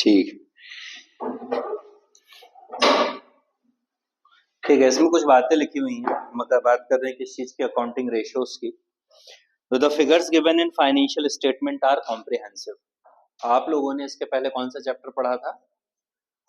ठीक ठीक है। इसमें कुछ बातें लिखी हुई हैं, मतलब बात कर रहे हैं किस चीज की, अकाउंटिंग रेशियोज की। तो the figures given in financial statement are comprehensive. आप लोगों ने इसके पहले कौन सा चैप्टर पढ़ा था?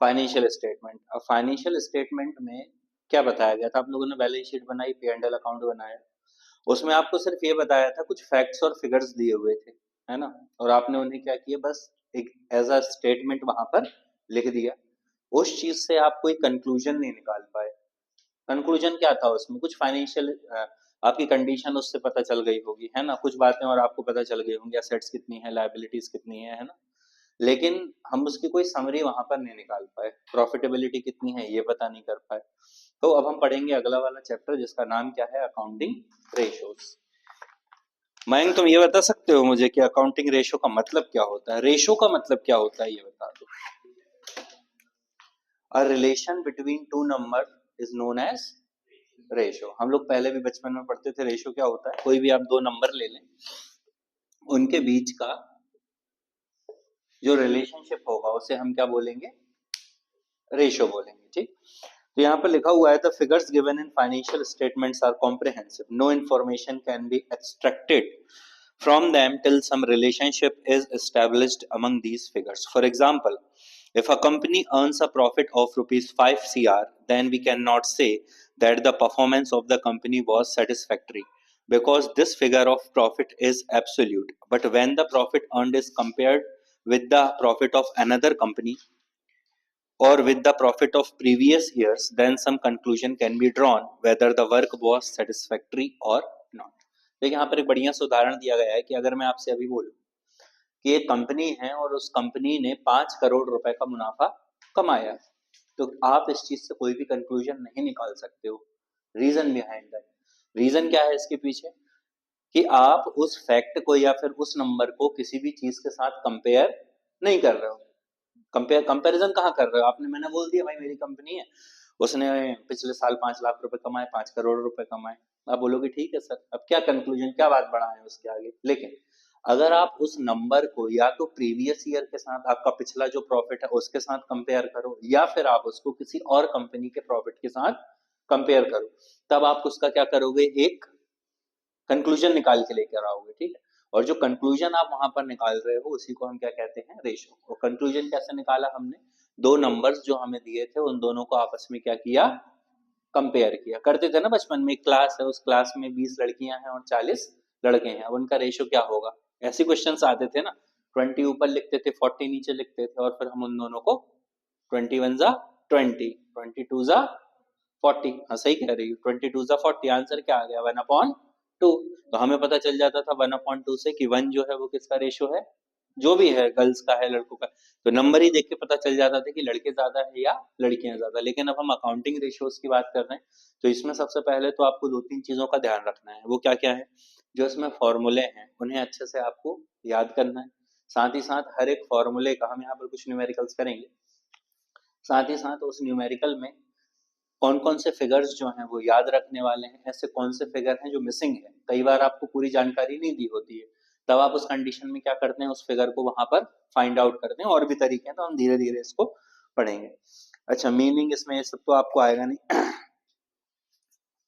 Financial statement. अब फाइनेंशियल स्टेटमेंट में क्या बताया गया था? आप लोगों ने बैलेंस शीट बनाई, पी एंड एल अकाउंट बनाया, उसमें आपको सिर्फ ये बताया था, कुछ फैक्ट्स और फिगर्स दिए हुए थे, है ना, और आपने उन्हें क्या किया, बस एक एज अ स्टेटमेंट वहां पर लिख दिया। उस चीज से आप कोई कंक्लूजन नहीं निकाल पाए। कंक्लूजन क्या था उसमें? कुछ फाइनेंशियल आपकी कंडीशन उससे पता चल गई होगी, है ना, कुछ बातें और आपको पता चल गई होंगी, एसेट्स कितनी है, लायबिलिटीज कितनी है ना, लेकिन हम उसकी कोई समरी वहां पर नहीं निकाल पाए। प्रॉफिटेबिलिटी कितनी है ये पता नहीं कर पाए। तो अब हम पढ़ेंगे अगला वाला चैप्टर जिसका नाम क्या है, अकाउंटिंग रेशोज। मयंक, तुम ये बता सकते हो मुझे कि अकाउंटिंग रेशो का मतलब क्या होता है? रेशो का मतलब क्या होता है ये बता दो। A relation between two number is known as ratio. हम लोग पहले भी बचपन में पढ़ते थे रेशो क्या होता है। कोई भी आप दो नंबर ले लें, उनके बीच का जो रिलेशनशिप होगा उसे हम क्या बोलेंगे? रेशो बोलेंगे। ठीक, तो यहाँ पर लिखा हुआ है the figures given in financial statements are comprehensive, no information can be extracted from them till some relationship is established among these figures. For example, if a company earns a profit of rupees 5 crore, then we cannot say that the performance of the company was satisfactory because this figure of profit is absolute. But when the profit earned is compared with the profit of another company or with the profit of previous years, then some conclusion can be drawn whether the work was satisfactory or not. देखिए यहाँ पर एक बढ़िया सा उदाहरण दिया गया है कि अगर मैं आपसे अभी बोलूं कि एक कंपनी है और उस कंपनी ने 5 करोड़ रुपए का मुनाफा कमाया, तो आप इस चीज से कोई भी कंक्लूजन नहीं निकाल सकते हो। रीजन बिहाइंड दैट, रीजन क्या है इसके पीछे, कि आप उस फैक्ट को या फिर उस नंबर को किसी भी चीज के साथ कंपेयर नहीं कर रहे हो। कंपैरिजन कहाँ कर रहे हो आपने? मैंने बोल दिया भाई मेरी कंपनी है, उसने पिछले साल 5 लाख रुपए कमाए, 5 करोड़ रुपए कमाए। आप बोलोगे ठीक है सर, अब क्या कंक्लूजन, क्या बात बढ़ाएं उसके आगे। लेकिन अगर आप उस नंबर को या तो प्रीवियस ईयर के साथ, आपका पिछला जो प्रॉफिट है उसके साथ कंपेयर करो, या फिर आप उसको किसी और कंपनी के प्रॉफिट के साथ कंपेयर करो, तब आप उसका क्या करोगे, एक कंक्लूजन निकाल के लेकर आओगे। ठीक है, और जो कंक्लूजन आप वहां पर निकाल रहे हो उसी को हम क्या कहते हैं, रेशो। और कंक्लूजन कैसे निकाला हमने? दो नंबर्स जो हमें दिए थे उन दोनों को आपस में क्या किया, कंपेयर किया। करते थे ना बचपन में, एक क्लास है, उस क्लास में 20 लड़कियां हैं और 40 लड़के हैं, अब उनका रेशो क्या होगा? ऐसे क्वेश्चंस आते थे ना, 20 ऊपर लिखते थे, 40 नीचे लिखते थे, और फिर हम उन दोनों को 21 जा 20, 22 जा 40, हाँ सही कह रही हूँ, 22 जा 40, आंसर क्या आ गया, 1/2। तो हमें पता चल जाता था 1/2 से कि 1 जो है वो किसका रेशो है, जो भी है, गर्ल्स का है, लड़कों का। तो नंबर ही देख के पता चल जाता था कि लड़के ज्यादा है या लड़कियां ज्यादा। लेकिन अब हम अकाउंटिंग रेशियोज की बात कर रहे हैं, तो इसमें सबसे पहले तो आपको दो तीन चीजों का ध्यान रखना है। वो क्या क्या है? जो इसमें फॉर्मूले हैं उन्हें अच्छे से आपको याद करना है। साथ ही साथ हर एक फॉर्मूले का हम यहाँ पर कुछ न्यूमेरिकल्स करेंगे, साथ ही साथ उस न्यूमेरिकल में कौन कौन से फिगर्स जो हैं वो याद रखने वाले हैं, ऐसे कौन से फिगर हैं जो मिसिंग है। कई बार आपको पूरी जानकारी नहीं दी होती है, तब आप उस कंडीशन में क्या करते हैं, उस फिगर को वहां पर फाइंड आउट करते हैं। और भी तरीके हैं, तो हम धीरे धीरे इसको पढ़ेंगे। अच्छा, मीनिंग इसमें ये सब तो आपको आएगा नहीं,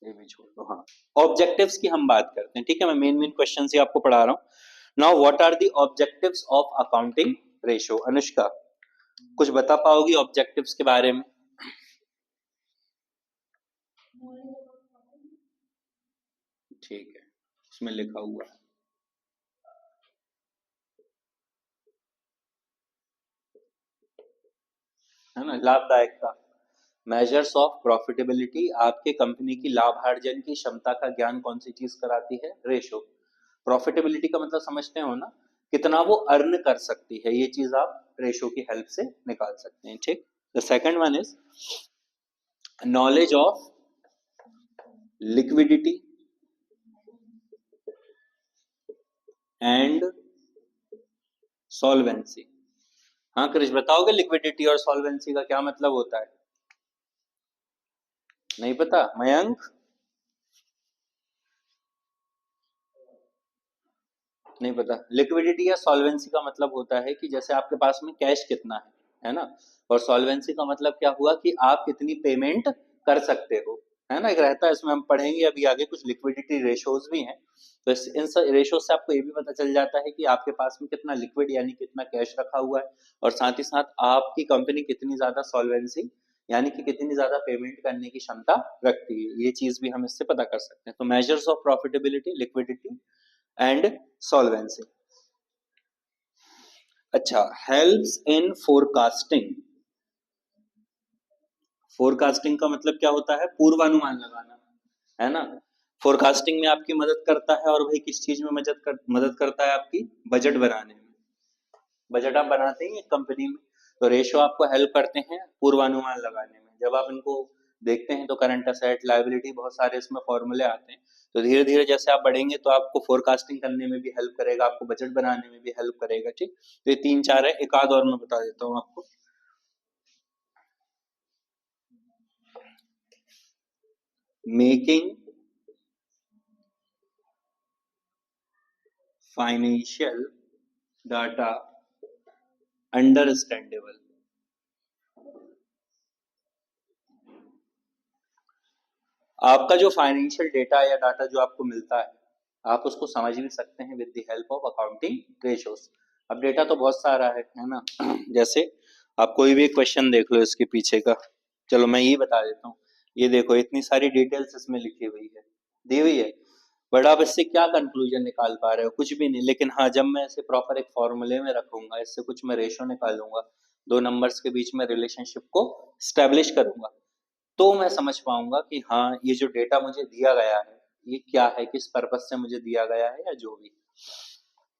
ये भी छोड़ दो। हाँ, ऑब्जेक्टिव्स की हम बात करते हैं। ठीक है, मैं मेन मेन क्वेश्चन ही आपको पढ़ा रहा हूँ। Now what are the objectives of accounting ratio? Anushka, कुछ बता पाओगी ऑब्जेक्टिव्स के बारे में? ठीक है, उसमें लिखा हुआ है ना, लाभदायकता। मेजर्स ऑफ प्रॉफिटेबिलिटी, आपके कंपनी की लाभार्जन की क्षमता का ज्ञान कौन सी चीज कराती है? रेशो। प्रॉफिटेबिलिटी का मतलब समझते हो ना, कितना वो अर्न कर सकती है, ये चीज आप रेशो की हेल्प से निकाल सकते हैं। ठीक, the second one is knowledge of liquidity and solvency. हाँ कृष, बताओगे लिक्विडिटी और सॉल्वेंसी का क्या मतलब होता है? नहीं पता? मयंक नहीं पता? लिक्विडिटी या सॉल्वेंसी का मतलब होता है कि जैसे आपके पास में कैश कितना है, है ना। और सॉल्वेंसी का मतलब क्या हुआ कि आप कितनी पेमेंट कर सकते हो, है ना। एक रहता है, इसमें हम पढ़ेंगे अभी आगे कुछ लिक्विडिटी रेशोज भी हैं। तो इन सब रेशो से आपको ये भी पता चल जाता है कि आपके पास में कितना लिक्विड यानी कितना कैश रखा हुआ है, और साथ ही साथ आपकी कंपनी कितनी ज्यादा सॉल्वेंसी यानी कि कितनी ज्यादा पेमेंट करने की क्षमता रखती है, ये चीज भी हम इससे पता कर सकते हैं। तो measures of profitability, liquidity and solvency. अच्छा, हेल्प्स इन फोरकास्टिंग। फोरकास्टिंग का मतलब क्या होता है? पूर्वानुमान लगाना, है ना। फोरकास्टिंग में आपकी मदद करता है, और भाई किस चीज में मदद करता है? आपकी बजट बनाने में। बजट आप बनाते हैं कंपनी में, तो रेशो आपको हेल्प करते हैं पूर्वानुमान लगाने में। जब आप इनको देखते हैं तो करंट असेट, लायबिलिटी, बहुत सारे इसमें फॉर्मूले आते हैं। तो धीरे धीरे जैसे आप बढ़ेंगे तो आपको फोरकास्टिंग करने में भी हेल्प करेगा, आपको बजट बनाने में भी हेल्प करेगा, ठीक। तो ये 3-4 है, एक आध और मैं बता देता हूँ आपको। Making financial data understandable. आपका जो फाइनेंशियल डेटा या डाटा जो आपको मिलता है, आप उसको समझ भी सकते हैं with the help of accounting ratios. अब डेटा तो बहुत सारा है ना। जैसे आप कोई भी क्वेश्चन देख लो इसके पीछे का, चलो मैं ये बता देता हूँ। ये देखो, इतनी सारी डिटेल्स इसमें लिखी हुई है, दी हुई है, बट आप इससे क्या कंक्लूजन निकाल पा रहे हो? कुछ भी नहीं। लेकिन हाँ, जब मैं इसे प्रॉपर एक फॉर्मूले में रखूंगा, इससे कुछ मैं रेशो निकालूंगा, दो नंबर्स के बीच में रिलेशनशिप को स्टैब्लिश करूंगा, तो मैं समझ पाऊंगा कि हाँ, ये जो डेटा मुझे दिया गया है ये क्या है, किस पर्पस से मुझे दिया गया है, या जो भी।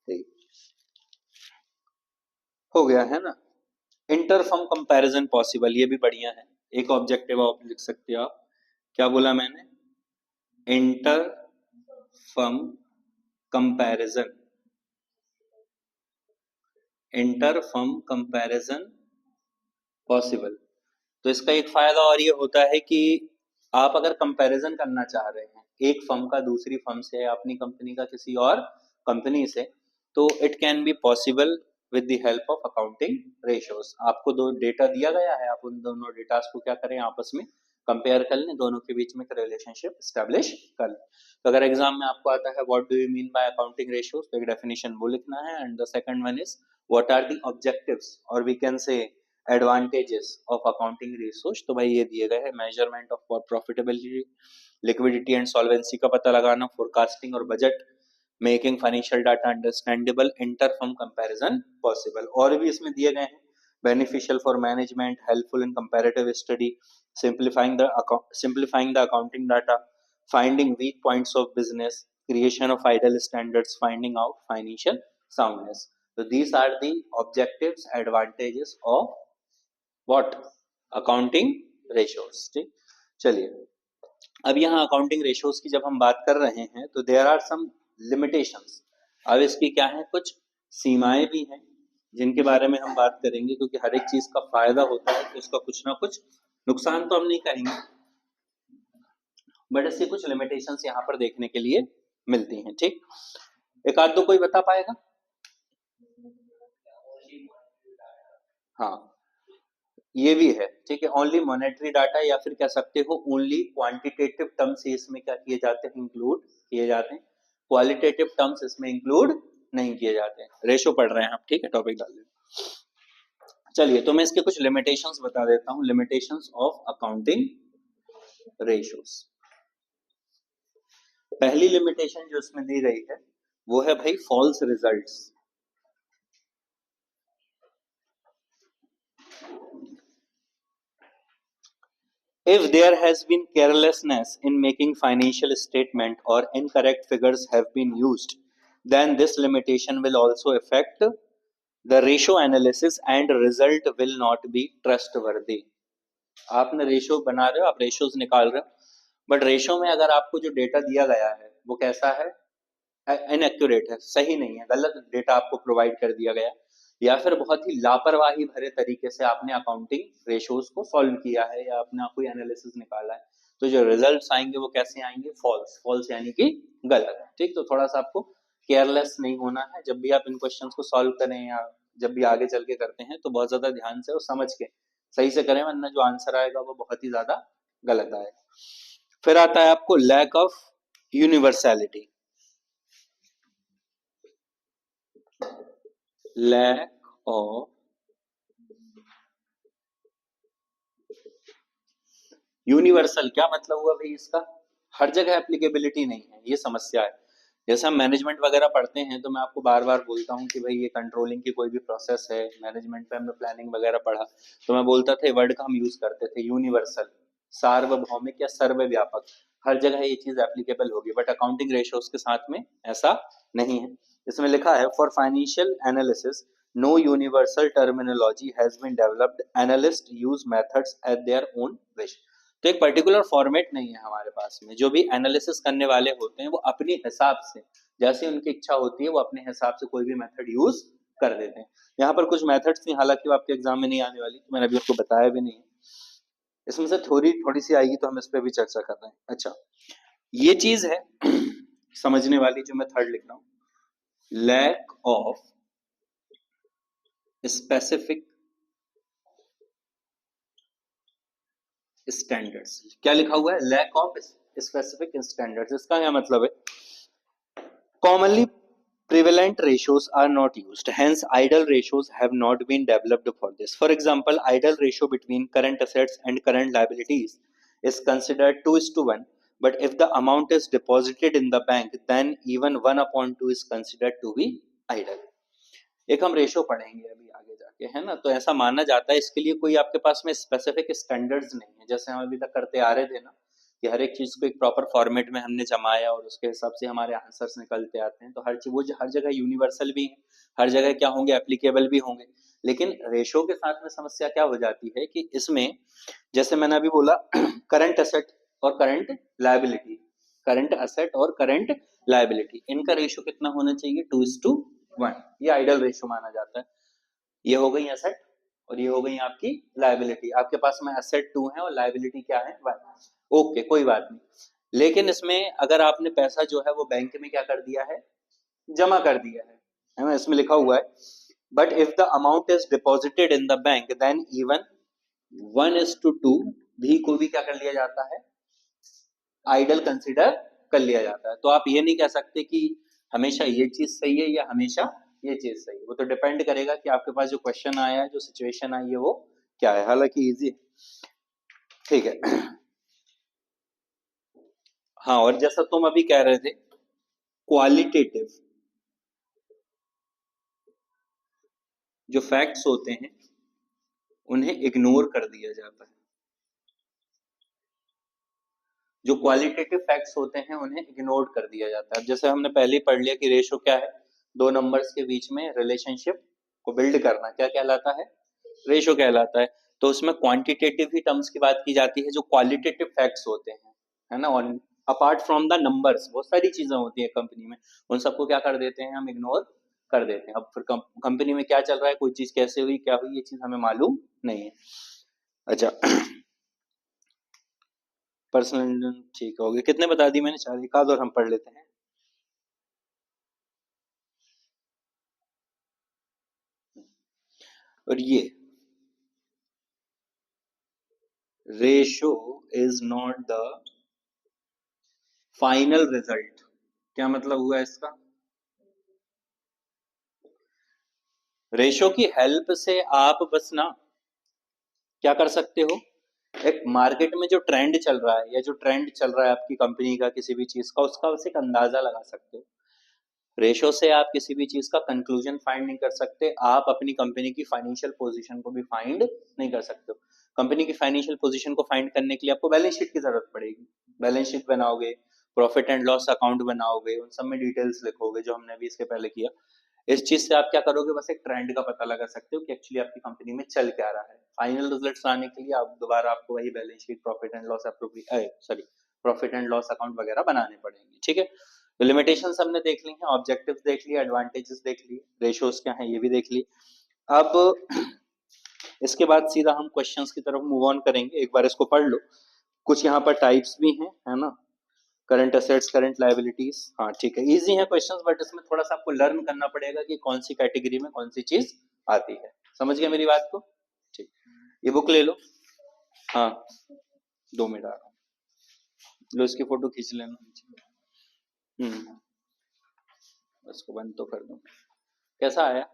ठीक, हो गया है ना। इंटरफर्म कंपैरिजन पॉसिबल, ये भी बढ़िया है। एक ऑब्जेक्टिव आप लिख सकते हो। आप क्या बोला मैंने? Interfirm comparison. Inter-firm comparison possible. तो इसका एक फायदा और ये होता है कि आप अगर कंपैरिजन करना चाह रहे हैं एक फर्म का दूसरी फर्म से, या अपनी कंपनी का किसी और कंपनी से, तो it can be possible with the help of accounting ratios. आपको दो डेटा दिया गया है, आप उन दोनों डेटास को क्या करें, आपस में कंपेयर कर लें, दोनों के बीच में एक रिलेशनशिप स्टैब्लिश कर लें। तो अगर एग्जाम में आपको आता है what do you mean by accounting ratios, तो एक डेफिनेशन वो लिखना है। And the second one is what are the objectives, और we can say advantages of accounting resource. तो भाई ये दिए गए हैं, measurement of profitability, liquidity and solvency का पता लगाना, फोरकास्टिंग और budget, making financial data understandable, interfirm comparison possible. और भी इसमें दिए गए हैं, beneficial for management, helpful in comparative study, simplifying the accounting data, finding weak points of business, creation of ideal standards, finding out financial soundness. So these are the objectives, advantages of what? Accounting ratios, ठीक। चलिए, अब यहाँ accounting ratios की जब हम बात कर रहे हैं तो देयर आर सम लिमिटेशंस। अब इसकी क्या है, कुछ सीमाएं भी हैं जिनके बारे में हम बात करेंगे, क्योंकि हर एक चीज का फायदा होता है तो इसका कुछ ना कुछ नुकसान तो हम नहीं कहेंगे, बट इसकी कुछ लिमिटेशंस यहाँ पर देखने के लिए मिलती हैं, ठीक। एक आध दो कोई बता पाएगा? हाँ, ये भी है, ठीक है। ओनली मॉनेटरी डाटा, या फिर कह सकते हो ओनली क्वांटिटेटिव टर्म्स इसमें क्या किए जाते हैं, इंक्लूड किए जाते हैं। क्वालिटेटिव टर्म्स इसमें इंक्लूड नहीं किए जाते हैं। रेशो पढ़ रहे हैं आप, ठीक है, टॉपिक डाल दें। चलिए, तो मैं इसके कुछ लिमिटेशंस बता देता हूं, लिमिटेशंस ऑफ अकाउंटिंग रेशियोज। पहली लिमिटेशन जो इसमें दी गई है वो है भाई false results. If there has been carelessness in making financial statement or incorrect figures have been used, then this limitation will also affect the ratio analysis and result will not be trustworthy. आपने ratio बना रहे हो, आप ratios निकाल रहे हो, but ratio में अगर आपको जो डेटा दिया गया है वो कैसा है, इनएक्यूरेट है, सही नहीं है, गलत डेटा आपको प्रोवाइड कर दिया गया, या फिर बहुत ही लापरवाही भरे तरीके से आपने अकाउंटिंग रेशियोज को सॉल्व किया है, या अपना कोई एनालिसिस निकाला है, तो जो रिजल्ट्स आएंगे वो कैसे आएंगे, फॉल्स। फॉल्स यानी कि गलत, ठीक। तो थोड़ा सा आपको केयरलेस नहीं होना है जब भी आप इन क्वेश्चंस को सॉल्व करें या जब भी आगे चल के करते हैं तो बहुत ज्यादा ध्यान से और समझ के सही से करें, वरना जो आंसर आएगा वो बहुत ही ज्यादा गलत आएगा। फिर आता है आपको lack of universality. Lack of universal क्या मतलब हुआ भाई इसका? हर जगह एप्लीकेबिलिटी नहीं है, ये समस्या है। जैसे हम मैनेजमेंट वगैरह पढ़ते हैं तो मैं आपको बार बार बोलता हूँ कि भाई ये कंट्रोलिंग की कोई भी प्रोसेस है, मैनेजमेंट पे हमने प्लानिंग वगैरह पढ़ा तो मैं बोलता था वर्ड का हम यूज करते थे यूनिवर्सल, सार्वभौमिक या सर्वव्यापक, हर जगह ये चीज एप्लीकेबल होगी। बट अकाउंटिंग रेशियोज के साथ में ऐसा नहीं है। इसमें लिखा है for financial analysis no universal terminology has been developed, analyst use methods at their own wish. तो एक पर्टिकुलर फॉर्मेट नहीं है हमारे पास में, जो भी एनालिसिस करने वाले होते हैं वो अपने हिसाब से, जैसे उनकी इच्छा होती है वो अपने हिसाब से कोई भी मेथड यूज कर देते हैं। यहाँ पर कुछ मेथड्स थी, हालांकि वो आपके एग्जाम में नहीं आने वाली, तो मैंने अभी उनको बताया भी नहीं है। इसमें से थोड़ी सी आएगी तो हम इस पर भी चर्चा कर रहे हैं। अच्छा, ये चीज है समझने वाली, जो मैं थर्ड लिख रहा हूं, लैक ऑफ स्पेसिफिक स्टैंडर्ड्स। क्या लिखा हुआ है? Lack of specific standards. इसका क्या मतलब है? Commonly prevalent ratios are not used, hence idle ratios have not been developed for this. For example, idle ratio between current assets and current liabilities is considered 2:1, but if the amount is deposited in the bank, then even 1/2 is considered to be idle. एक हम ratio पढ़ेंगे अभी आगे जाके, है ना, तो ऐसा माना जाता है, इसके लिए कोई आपके पास में स्पेसिफिक स्टैंडर्ड्स नहीं है। जैसे हम अभी तक करते आ रहे थे ना कि हर एक चीज को एक प्रॉपर फॉर्मेट में हमने जमाया और उसके हिसाब से हमारे आंसर्स निकलते आते हैं, तो हर चीज वो हर जगह यूनिवर्सल भी है, हर जगह क्या होंगे, एप्लीकेबल भी होंगे। लेकिन रेशो के साथ में समस्या क्या हो जाती है कि इसमें, जैसे मैंने अभी बोला, करंट एसेट और करंट लायबिलिटी, करंट एसेट और करंट लायबिलिटी, इनका रेशो कितना होना चाहिए? 2:1। ये आइडल रेशो माना जाता है। ये हो गई एसेट और ये हो गई आपकी लायबिलिटी। आपके पास में एसेट 2 है और लायबिलिटी क्या है? 1। ओके, कोई बात नहीं। लेकिन इसमें अगर आपने पैसा जो है वो बैंक में क्या कर दिया है? जमा कर दिया है ना? इसमें लिखा हुआ है but if the amount is deposited in the bank then even 1:2 भी को भी क्या कर लिया जाता है? आइडल कंसिडर कर लिया जाता है। तो आप ये नहीं कह सकते कि हमेशा ये चीज सही है या हमेशा ये चीज सही है, वो तो डिपेंड करेगा कि आपके पास जो क्वेश्चन आया है, जो सिचुएशन आई है वो क्या है। हालांकि इजी, ठीक है। हाँ, और जैसा तुम अभी कह रहे थे, क्वालिटेटिव जो फैक्ट्स होते हैं उन्हें इग्नोर कर दिया जाता है। जो क्वालिटेटिव फैक्ट्स होते हैं उन्हें इग्नोर कर दिया जाता है। जैसे हमने पहले ही पढ़ लिया कि रेशो क्या है? दो नंबर्स के बीच में रिलेशनशिप को बिल्ड करना क्या कहलाता है? रेशो कहलाता है। तो उसमें क्वांटिटेटिव ही टर्म्स की बात की जाती है, जो क्वालिटेटिव फैक्ट्स होते हैं, है ना। और अपार्ट फ्रॉम द नंबर्स बहुत सारी चीजें होती है कंपनी में, उन सबको क्या कर देते हैं हम? इग्नोर कर देते हैं। अब फिर कंपनी में क्या चल रहा है, कोई चीज कैसे हुई, क्या हुई, ये चीज हमें मालूम नहीं है। अच्छा, पर्सनल ठीक हो गए, कितने बता दी मैंने? 4। एक आध और हम पढ़ लेते हैं। और ये ratio is not the final result. क्या मतलब हुआ इसका? रेशो की हेल्प से आप बस ना क्या कर सकते हो, एक मार्केट में जो ट्रेंड चल रहा है या जो ट्रेंड चल रहा है आपकी कंपनी का किसी भी चीज का, उसका बस एक अंदाजा लगा सकते हो। रेशो से आप किसी भी चीज का कंक्लूजन फाइंड नहीं कर सकते, आप अपनी कंपनी की फाइनेंशियल पोजीशन को भी फाइंड नहीं कर सकते हो। कंपनी की फाइनेंशियल पोजीशन को फाइंड करने के लिए आपको बैलेंस शीट की जरूरत पड़ेगी। बैलेंस शीट बनाओगे, प्रॉफिट एंड लॉस अकाउंट बनाओगे, उन सब में डिटेल्स लिखोगे, जो हमने अभी इसके पहले किया। इस चीज से आप क्या करोगे, बस एक ट्रेंड का पता लगा सकते हो कि एक्चुअली आपकी कंपनी में चल क्या रहा है। फाइनल रिजल्ट्स आने के लिए आप दोबारा आपको वही balance sheet, profit and loss profit and loss account वगैरह बनाने पड़ेंगे। ठीक है, तो लिमिटेशन हमने देख ली है, ऑब्जेक्टिव्स देख लिए, एडवांटेजेस देख लिए, रेशियोज क्या है ये भी देख लिए। अब इसके बाद सीधा हम क्वेश्चंस की तरफ मूव ऑन करेंगे। एक बार इसको पढ़ लो, कुछ यहाँ पर टाइप्स भी हैं, है ना, करंट असेट्स, करंट लायबिलिटीज। हाँ ठीक है, इजी है क्वेश्चंस, बट इसमें थोड़ा सा आपको लर्न करना पड़ेगा कि कौन सी कैटेगरी में कौन सी चीज आती है। समझ गए मेरी बात को? ठीक, ये बुक ले लो। हाँ 2 मिनट आ रहा हूँ, लो इसकी फोटो खींच लेना। इसको बंद तो कर दो। कैसा आया?